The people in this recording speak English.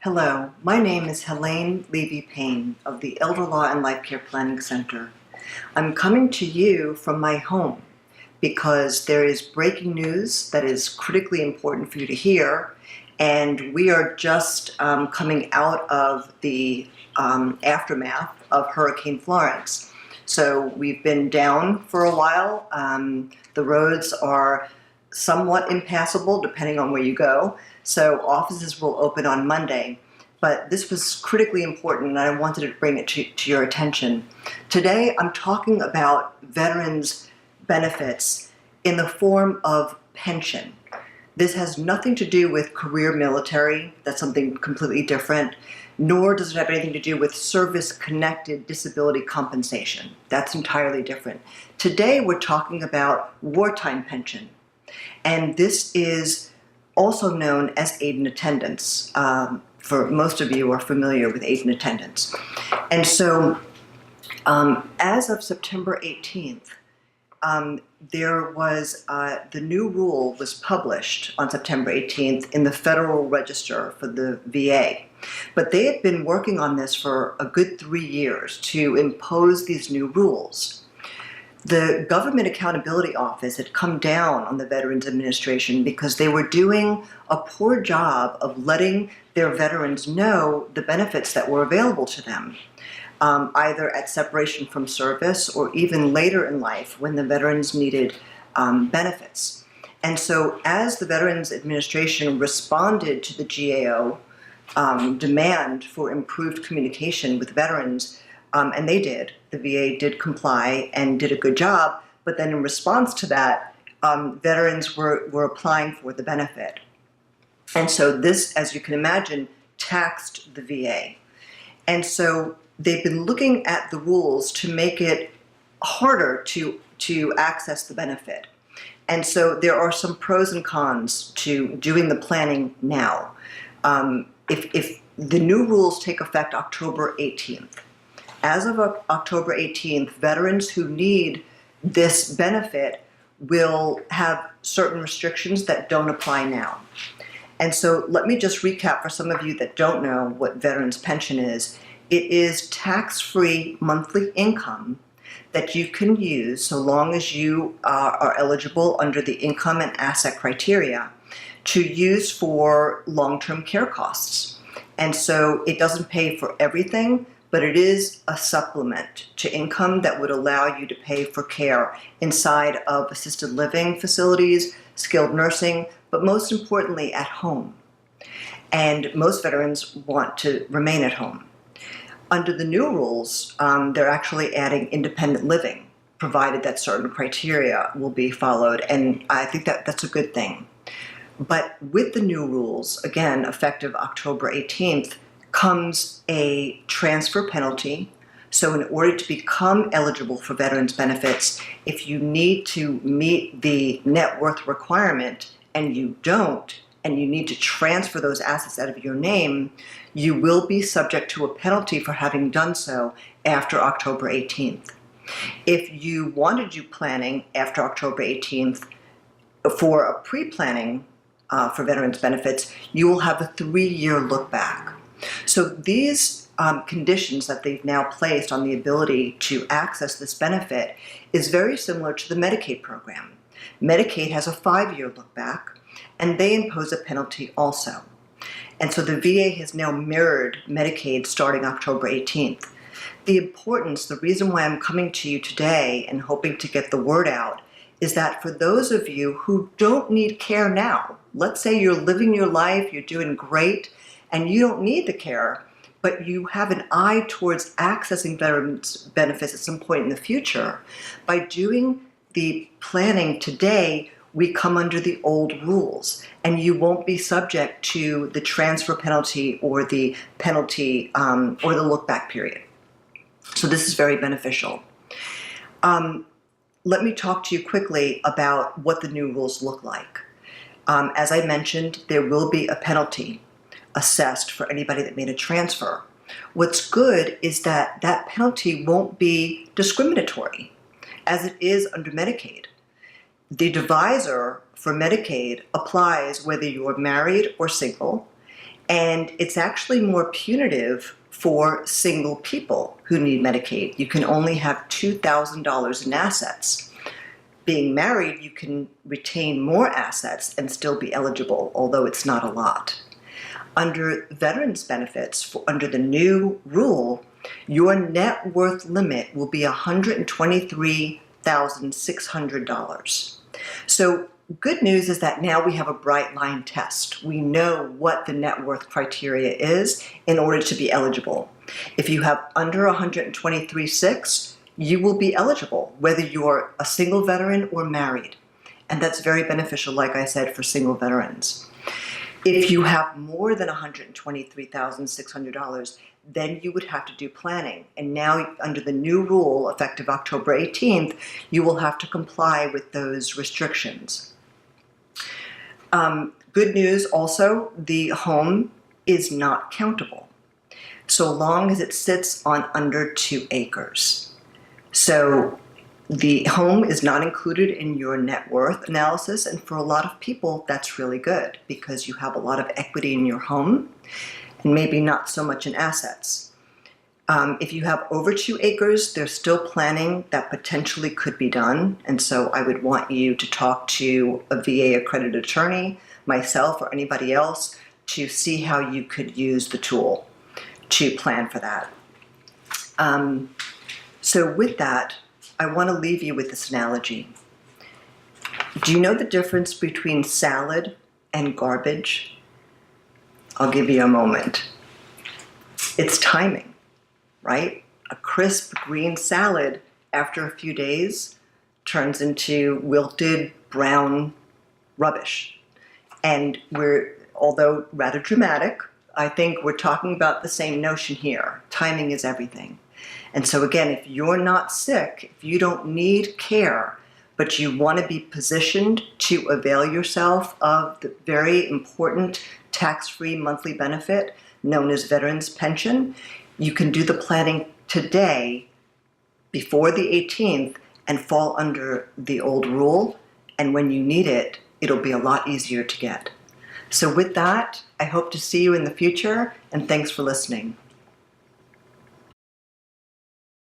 Hello, my name is Helayne VA of the Elder Law and Life Care Planning Center. I'm coming to you from my home because there is breaking news that is critically important for you to hear, and we are just coming out of the aftermath of Hurricane Florence. So we've been down for a while. The roads are somewhat impassable depending on where you go. So offices will open on Monday. But this was critically important and I wanted to bring it to your attention. Today I'm talking about veterans' benefits in the form of pension. This has nothing to do with career military, that's something completely different, nor does it have anything to do with service-connected disability compensation. That's entirely different. Today we're talking about wartime pension, and this is also known as aid and attendance. For most of you are familiar with aid and attendance. And so as of September 18th, there was, the new rule was published on September 18th in the Federal Register for the VA. But they had been working on this for a good 3 years to impose these new rules. The Government Accountability Office had come down on the Veterans Administration because they were doing a poor job of letting their veterans know the benefits that were available to them, either at separation from service or even later in life when the veterans needed benefits. And so as the Veterans Administration responded to the GAO demand for improved communication with veterans, and they did. The VA did comply and did a good job, but then in response to that, veterans were applying for the benefit. And so this, as you can imagine, taxed the VA. And so they've been looking at the rules to make it harder to access the benefit. And so there are some pros and cons to doing the planning now. If the new rules take effect October 18th, as of October 18th, veterans who need this benefit will have certain restrictions that don't apply now. And so let me just recap for some of you that don't know what veterans' pension is. It is tax-free monthly income that you can use so long as you are eligible under the income and asset criteria to use for long-term care costs. And so it doesn't pay for everything, but it is a supplement to income that would allow you to pay for care inside of assisted living facilities, skilled nursing, but most importantly at home. And most veterans want to remain at home. Under the new rules, they're actually adding independent living, provided that certain criteria will be followed, and I think that that's a good thing. But with the new rules, again, effective October 18th, comes a transfer penalty. So in order to become eligible for veterans benefits, if you need to meet the net worth requirement and you don't, and you need to transfer those assets out of your name, you will be subject to a penalty for having done so after October 18th. If you want to do planning after October 18th for a pre-planning for veterans benefits, you will have a 3-year look back. So these conditions that they've now placed on the ability to access this benefit is very similar to the Medicaid program. Medicaid has a 5-year look back, and they impose a penalty also. And so the VA has now mirrored Medicaid starting October 18th. The importance, the reason why I'm coming to you today and hoping to get the word out is that for those of you who don't need care now, let's say you're living your life, you're doing great, and you don't need the care, but you have an eye towards accessing veterans benefits at some point in the future, by doing the planning today, we come under the old rules, and you won't be subject to the transfer penalty or the penalty or the look-back period. So this is very beneficial. Let me talk to you quickly about what the new rules look like. As I mentioned, there will be a penalty assessed for anybody that made a transfer. What's good is that that penalty won't be discriminatory, as it is under Medicaid. The divisor for Medicaid applies whether you're married or single, And it's actually more punitive for single people who need Medicaid. You can only have $2,000 in assets. Being married, you can retain more assets and still be eligible, although it's not a lot. Under veterans benefits, under the new rule, your net worth limit will be $123,600. So good news is that now we have a bright line test. We know what the net worth criteria is in order to be eligible. If you have under 123,600, you will be eligible, whether you're a single veteran or married. And that's very beneficial, like I said, for single veterans. If you have more than $123,600, then you would have to do planning. And now, under the new rule, effective October 18th, you will have to comply with those restrictions. Good news also, the home is not countable, so long as it sits on under 2 acres. So the home is not included in your net worth analysis, and for a lot of people, that's really good because you have a lot of equity in your home and maybe not so much in assets. If you have over 2 acres, there's still planning that potentially could be done, and so I would want you to talk to a VA accredited attorney, myself, or anybody else to see how you could use the tool to plan for that. So with that, I want to leave you with this analogy. Do you know the difference between salad and garbage? I'll give you a moment. It's timing, right? A crisp green salad after a few days turns into wilted brown rubbish. And although rather dramatic, I think we're talking about the same notion here. Timing is everything. And so again, if you're not sick, if you don't need care, but you want to be positioned to avail yourself of the very important tax-free monthly benefit known as Veterans Pension, you can do the planning today before the 18th and fall under the old rule. And when you need it, it'll be a lot easier to get. So with that, I hope to see you in the future, and thanks for listening.